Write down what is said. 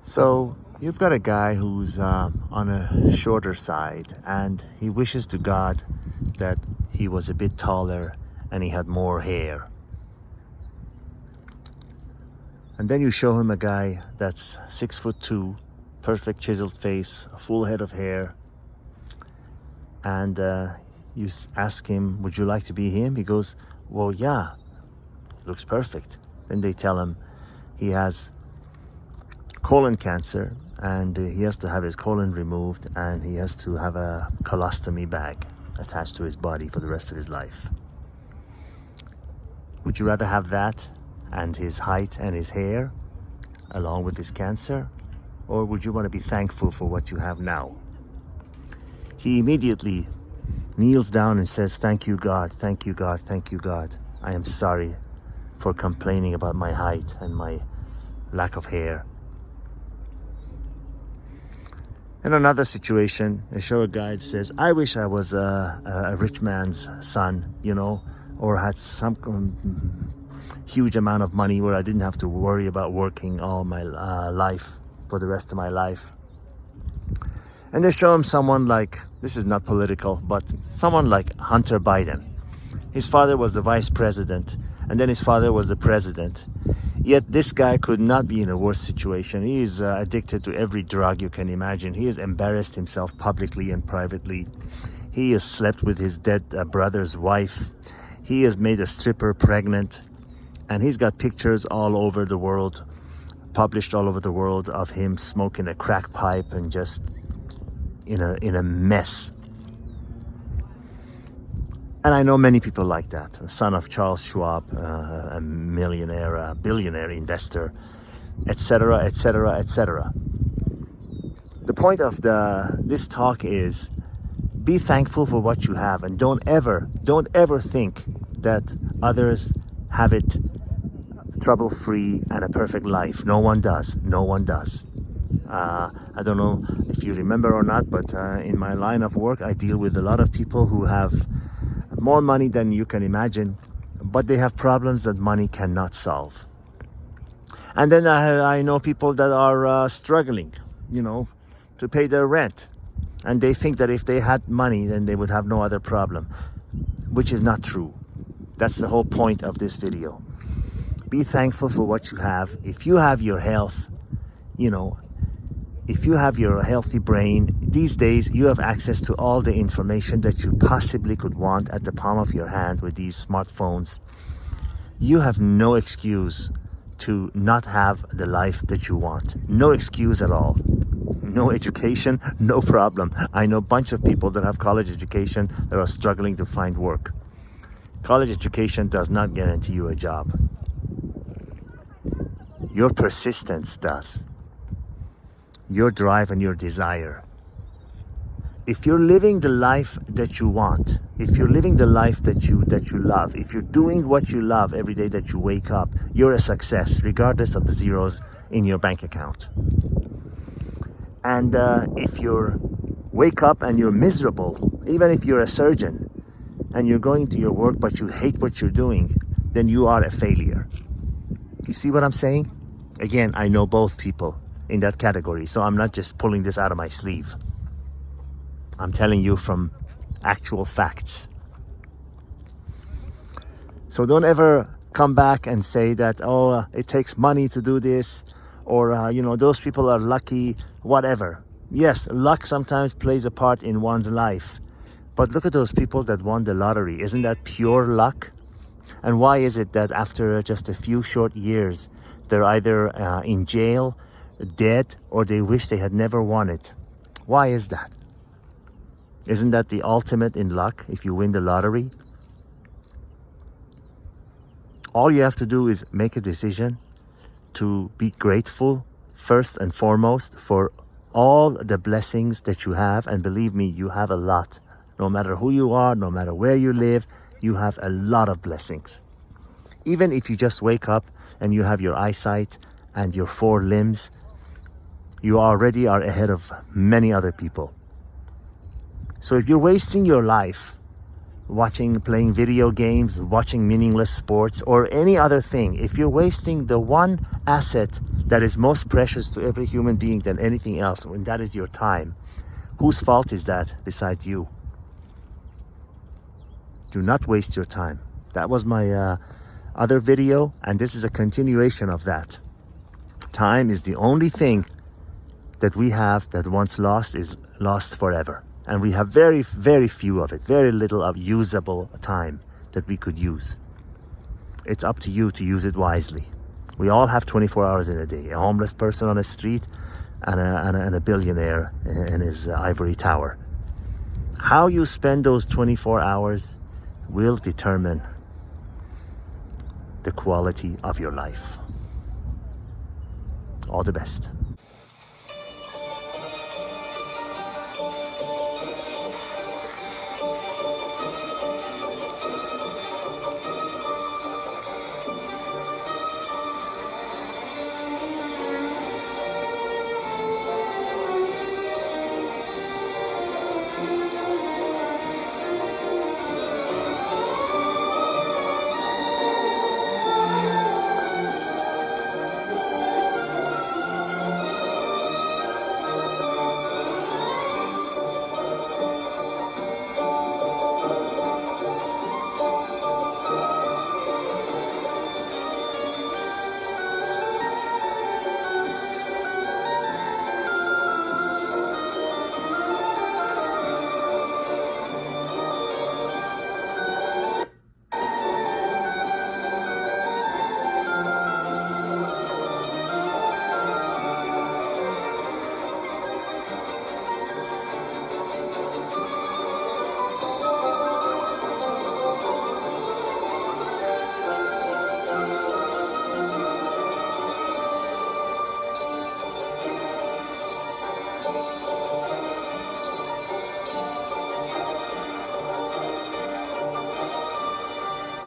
So you've got a guy who's on a shorter side, and he wishes to God that he was a bit taller and he had more hair. And then you show him a guy that's 6'2", perfect chiseled face, a full head of hair, and you ask him, would you like to be him? He goes, well, yeah, looks perfect. Then they tell him he has colon cancer, and he has to have his colon removed, and he has to have a colostomy bag attached to his body for the rest of his life. Would you rather have that and his height and his hair along with his cancer, or would you want to be thankful for what you have now? He immediately kneels down and says, thank you, God, thank you, God, thank you, God. I am sorry for complaining about my height and my lack of hair. In another situation, a show guide says, I wish I was a rich man's son, or had some huge amount of money where I didn't have to worry about working all my life for the rest of my life. And they show him someone like, this is not political, but someone like Hunter Biden. His father was the vice president, and then his father was the president. Yet this guy could not be in a worse situation. He is addicted to every drug you can imagine. He has embarrassed himself publicly and privately. He has slept with his dead brother's wife. He has made a stripper pregnant. And he's got pictures all over the world, published all over the world, of him smoking a crack pipe and just in a mess. And I know many people like that. Son of Charles Schwab, a millionaire, a billionaire investor, etc., etc., etc. The point of this talk is, be thankful for what you have, and don't ever think that others have it trouble-free and a perfect life. No one does. No one does. I don't know if you remember or not, but in my line of work, I deal with a lot of people who have more money than you can imagine, but they have problems that money cannot solve. And then I know people that are struggling, to pay their rent. And they think that if they had money, then they would have no other problem, which is not true. That's the whole point of this video. Be thankful for what you have. If you have your health, if you have your healthy brain, these days you have access to all the information that you possibly could want at the palm of your hand with these smartphones. You have no excuse to not have the life that you want. No excuse at all. No education, no problem. I know a bunch of people that have college education that are struggling to find work. College education does not guarantee you a job. Your persistence does. Your drive and your desire. If you're living the life that you want, if you're living the life that you love, if you're doing what you love every day that you wake up, you're a success, regardless of the zeros in your bank account. And if you wake up and you're miserable, even if you're a surgeon and you're going to your work but you hate what you're doing, then you are a failure. You see what I'm saying? Again, I know both people in that category, so I'm not just pulling this out of my sleeve. I'm telling you from actual facts. So don't ever come back and say that, oh, it takes money to do this, or those people are lucky, whatever. Yes, luck sometimes plays a part in one's life, but look at those people that won the lottery. Isn't that pure luck? And why is it that after just a few short years, they're either in jail, dead, or they wish they had never won it? Why is that? Isn't that the ultimate in luck if you win the lottery? All you have to do is make a decision to be grateful first and foremost for all the blessings that you have. And believe me, you have a lot. No matter who you are, no matter where you live, you have a lot of blessings. Even if you just wake up and you have your eyesight and your 4 limbs, you already are ahead of many other people. So if you're wasting your life playing video games, watching meaningless sports, or any other thing, if you're wasting the one asset that is most precious to every human being than anything else, and that is your time, whose fault is that besides you? Do not waste your time. That was my other video, and this is a continuation of that. Time is the only thing that we have that once lost is lost forever. And we have very, very few of it, very little of usable time that we could use. It's up to you to use it wisely. We all have 24 hours in a day. A homeless person on a street and a billionaire in his ivory tower. How you spend those 24 hours will determine the quality of your life. All the best.